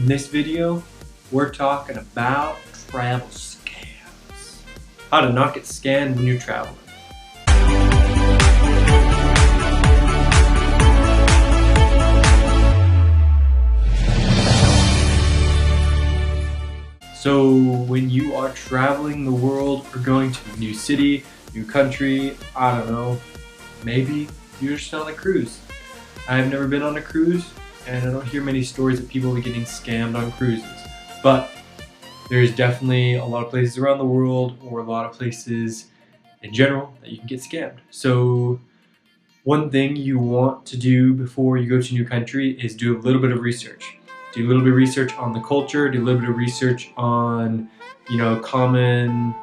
In this video, we're talking about travel scams. How to not get scammed when you're traveling. So when you are traveling the world or going to a new city, new country, I don't know, maybe you're just on a cruise. I've never been on a cruise, and I don't hear many stories of people getting scammed on cruises. But there's definitely a lot of places around the world, or a lot of places in general, that you can get scammed. So one thing you want to do before you go to a new country is do a little bit of research. Do a little bit of research on the culture, do a little bit of research on, common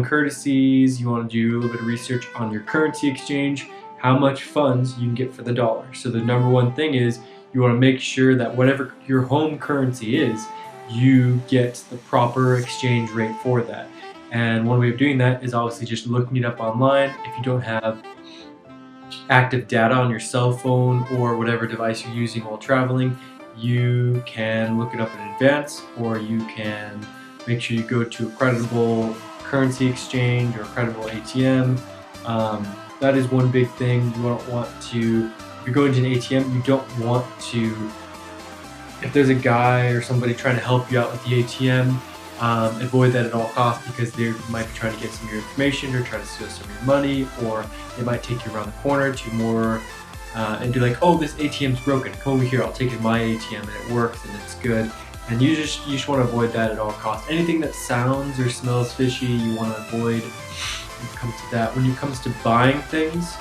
courtesies. You want to do a little bit of research on your currency exchange, how much funds you can get for the dollar. So the number one thing is you want to make sure that whatever your home currency is, you get the proper exchange rate for that. And one way of doing that is obviously just looking it up online. If you don't have active data on your cell phone or whatever device you're using while traveling, you can look it up in advance, or you can make sure you go to a credible currency exchange or a credible ATM. That is one big thing. You don't want to, if you're going to an ATM, you don't want to, if there's a guy or somebody trying to help you out with the ATM, avoid that at all costs, because they might be trying to get some of your information or trying to steal some of your money, or they might take you around the corner to more and be like, oh, this ATM's broken, come over here, I'll take you to my ATM and it works and it's good. And you just want to avoid that at all costs. Anything that sounds or smells fishy, you want to avoid when it comes to that. When it comes to buying things,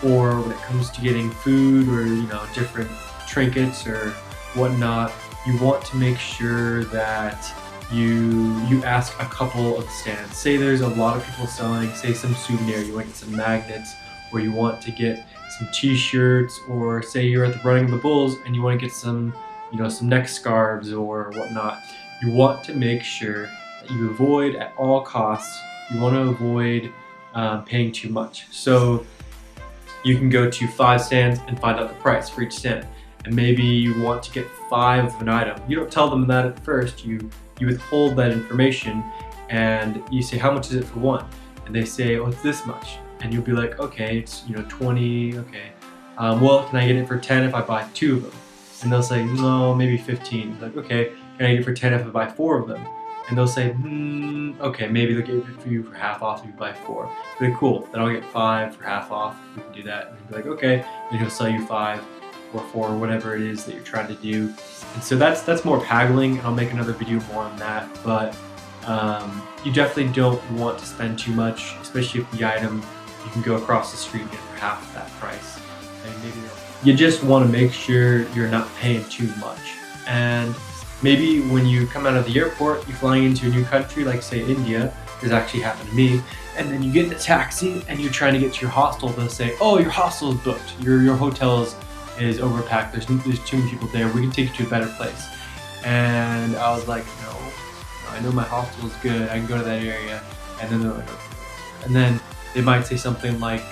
or when it comes to getting food or different trinkets or whatnot, you want to make sure that you ask a couple of stands. Say there's a lot of people selling, say, some souvenir, you want to get some magnets, or you want to get some t-shirts, or say you're at the running of the bulls and you want to get some some neck scarves or whatnot. You want to make sure that you avoid at all costs, you want to avoid paying too much. So you can go to 5 stands and find out the price for each stand, and maybe you want to get 5 of an item. You don't tell them that at first, you withhold that information, and you say, how much is it for one? And they say, oh, it's this much. And you'll be like, okay, it's 20, okay. Well, can I get it for 10 if I buy 2 of them? And they'll say, no, maybe 15. Like, okay, can I get it for 10 if I buy 4 of them? And they'll say, okay, maybe they'll get it for you for half off if you buy 4. But cool, then I'll get 5 for half off. We can do that. And they'll be like, okay, and he'll sell you 5 or 4, whatever it is that you're trying to do. And so that's more haggling, and I'll make another video more on that. But you definitely don't want to spend too much, especially if the item you can go across the street and get for half that price. And maybe you just want to make sure you're not paying too much. And maybe when you come out of the airport, you're flying into a new country, like say India. This actually happened to me. And then you get in a taxi and you're trying to get to your hostel. They'll say, oh, your hostel is booked. Your hotel is overpacked. There's too many people there. We can take you to a better place. And I was like, no, I know my hostel is good. I can go to that area. And then they're like, okay. And then they might say something like,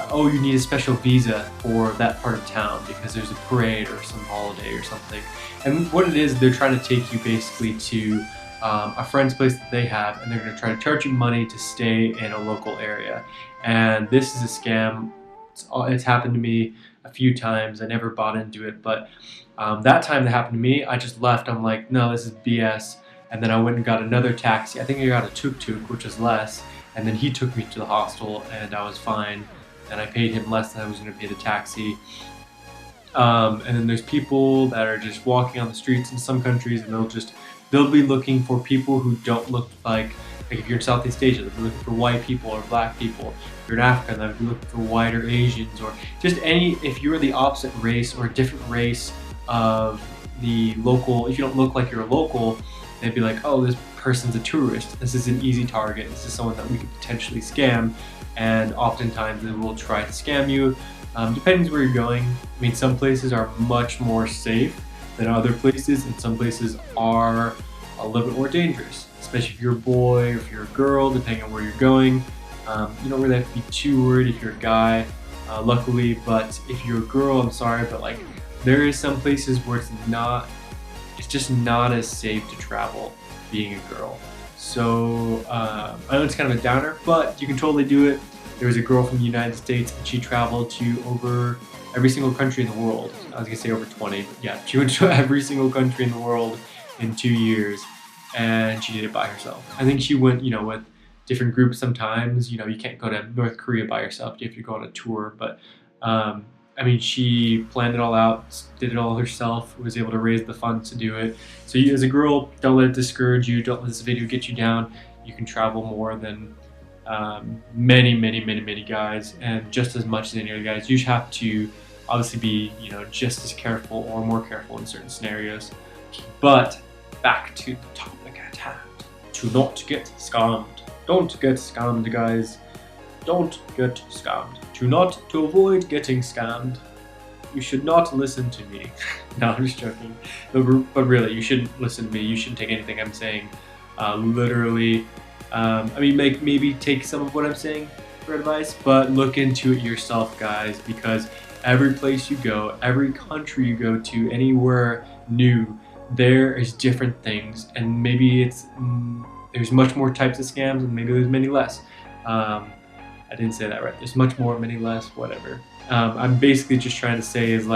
oh, you need a special visa for that part of town because there's a parade or some holiday or something. And what it is, they're trying to take you basically to a friend's place that they have, and they're going to try to charge you money to stay in a local area. And this is a scam. It's happened to me a few times. I never bought into it, but that time that happened to me, I just left. I'm like, no, this is BS. And then I went and got another taxi. I think I got a tuk-tuk, which was less. And then he took me to the hostel, and I was fine. And I paid him less than I was going to pay the taxi. And then there's people that are just walking on the streets in some countries, and they'll be looking for people who don't look like if you're in Southeast Asia, they'll be looking for white people or black people. If you're in Africa, they'll be looking for white or Asians, or just if you're the opposite race or a different race of the local, if you don't look like you're a local, they'd be like, oh, this person's a tourist. This is an easy target. This is someone that we could potentially scam. And oftentimes they will try to scam you. Depends where you're going. I mean, some places are much more safe than other places, and some places are a little bit more dangerous, especially if you're a boy or if you're a girl, depending on where you're going. You don't really have to be too worried if you're a guy, luckily, but if you're a girl, I'm sorry, but like there is some places where it's just not as safe to travel being a girl. So I know it's kind of a downer, but you can totally do it. There was a girl from the United States, and she traveled to over every single country in the world. I was gonna say over 20, but yeah, she went to every single country in the world in 2 years, and she did it by herself. I think she went, with different groups sometimes. You can't go to North Korea by yourself. You have to go on a tour, but I mean, she planned it all out, did it all herself, was able to raise the funds to do it. So you, as a girl, don't let it discourage you. Don't let this video get you down. You can travel more than many guys, and just as much as any other guys. You have to obviously be, just as careful or more careful in certain scenarios. But back to the topic at hand. To not get scammed. Don't get scammed, guys. Don't get scammed. To avoid getting scammed, you should not listen to me. No, I'm just joking. But really, you shouldn't listen to me. You shouldn't take anything I'm saying literally. I mean, maybe take some of what I'm saying for advice, but look into it yourself, guys, because every place you go, every country you go to, anywhere new, there is different things, and maybe there's much more types of scams, and maybe there's many less. I didn't say that right. There's much more, many less, whatever. I'm basically just trying to say is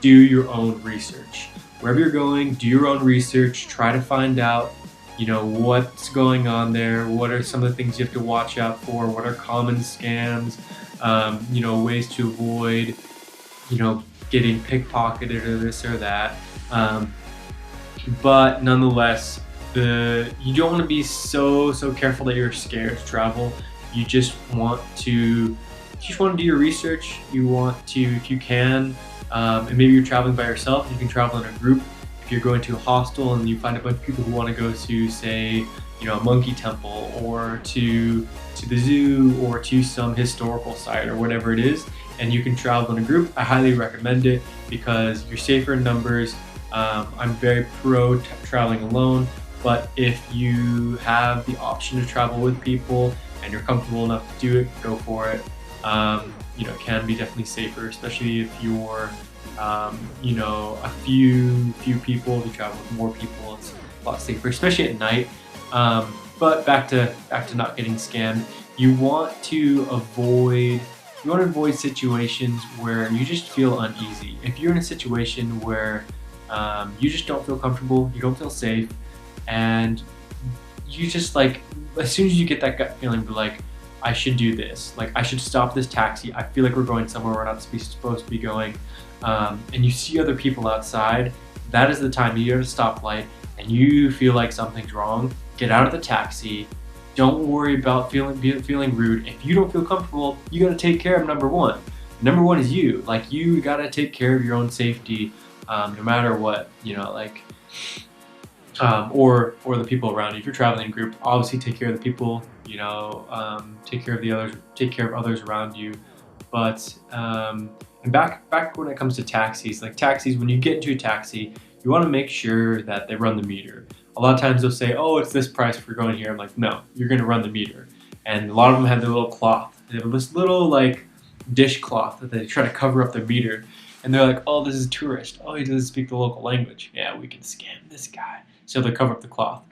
do your own research. Wherever you're going, do your own research. Try to find out, what's going on there. What are some of the things you have to watch out for? What are common scams? Ways to avoid, getting pickpocketed or this or that. But nonetheless, you don't want to be so careful that you're scared to travel. You just want to do your research. You want to, if you can, and maybe you're traveling by yourself, you can travel in a group. If you're going to a hostel and you find a bunch of people who want to go to, say, a monkey temple, or to the zoo, or to some historical site, or whatever it is, and you can travel in a group, I highly recommend it because you're safer in numbers. I'm very pro traveling alone, but if you have the option to travel with people and you're comfortable enough to do it, go for it. It can be definitely safer, especially if you're, a few people. If you travel with more people, it's a lot safer, especially at night. But back to not getting scammed. You want to avoid situations where you just feel uneasy. If you're in a situation where you just don't feel comfortable, you don't feel safe, and you just as soon as you get that gut feeling, I should do this. I should stop this taxi. I feel like we're going somewhere we're not supposed to be going. And you see other people outside, that is the time you're at a stoplight and you feel like something's wrong. Get out of the taxi. Don't worry about feeling rude. If you don't feel comfortable, you gotta take care of number one. Number one is you. You gotta take care of your own safety, no matter what, or the people around you. If you're traveling in a group, obviously take care of the people, take care of others around you. But and back when it comes to taxis, when you get into a taxi, you want to make sure that they run the meter. A lot of times they'll say, oh, it's this price for going here. I'm like, no, you're going to run the meter. And a lot of them have their little cloth. They have this little dish cloth that they try to cover up their meter. And they're like, oh, this is a tourist. Oh, he doesn't speak the local language. Yeah, we can scam this guy. So they'll cover up the cloth.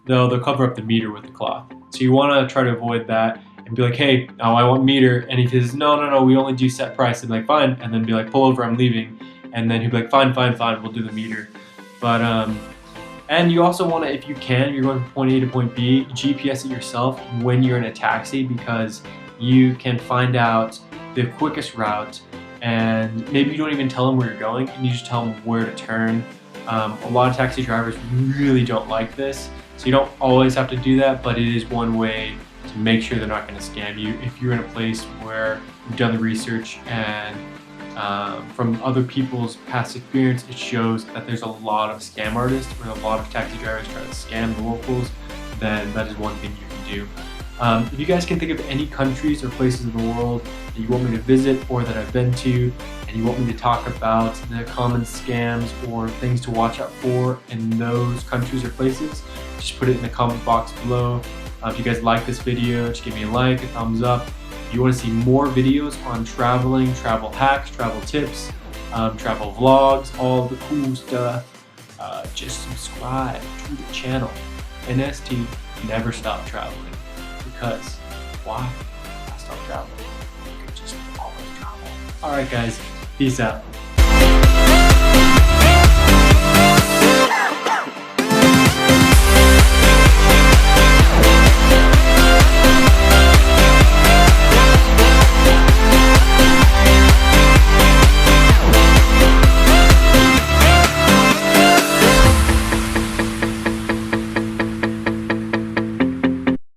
They'll cover up the meter with the cloth. So you want to try to avoid that and be like, hey, I want meter. And if he says, no, we only do set price, and fine. And then be like, pull over, I'm leaving. And then he'd be like, fine, we'll do the meter. But, and you also want to, if you can, you're going from point A to point B, GPS it yourself when you're in a taxi, because you can find out the quickest route, and maybe you don't even tell them where you're going, and you just tell them where to turn. A lot of taxi drivers really don't like this, so you don't always have to do that, but it is one way to make sure they're not going to scam you. If you're in a place where you've done the research and from other people's past experience, it shows that there's a lot of scam artists, or a lot of taxi drivers trying to scam the locals, then that is one thing you can do. If you guys can think of any countries or places in the world that you want me to visit or that I've been to, and you want me to talk about the common scams or things to watch out for in those countries or places, just put it in the comment box below. If you guys like this video, just give me a like, a thumbs up. If you want to see more videos on traveling, travel hacks, travel tips, travel vlogs, all the cool stuff. Just subscribe to the channel. NST, never stop traveling. Because why? I stop traveling. You can just always travel. Alright guys, peace out.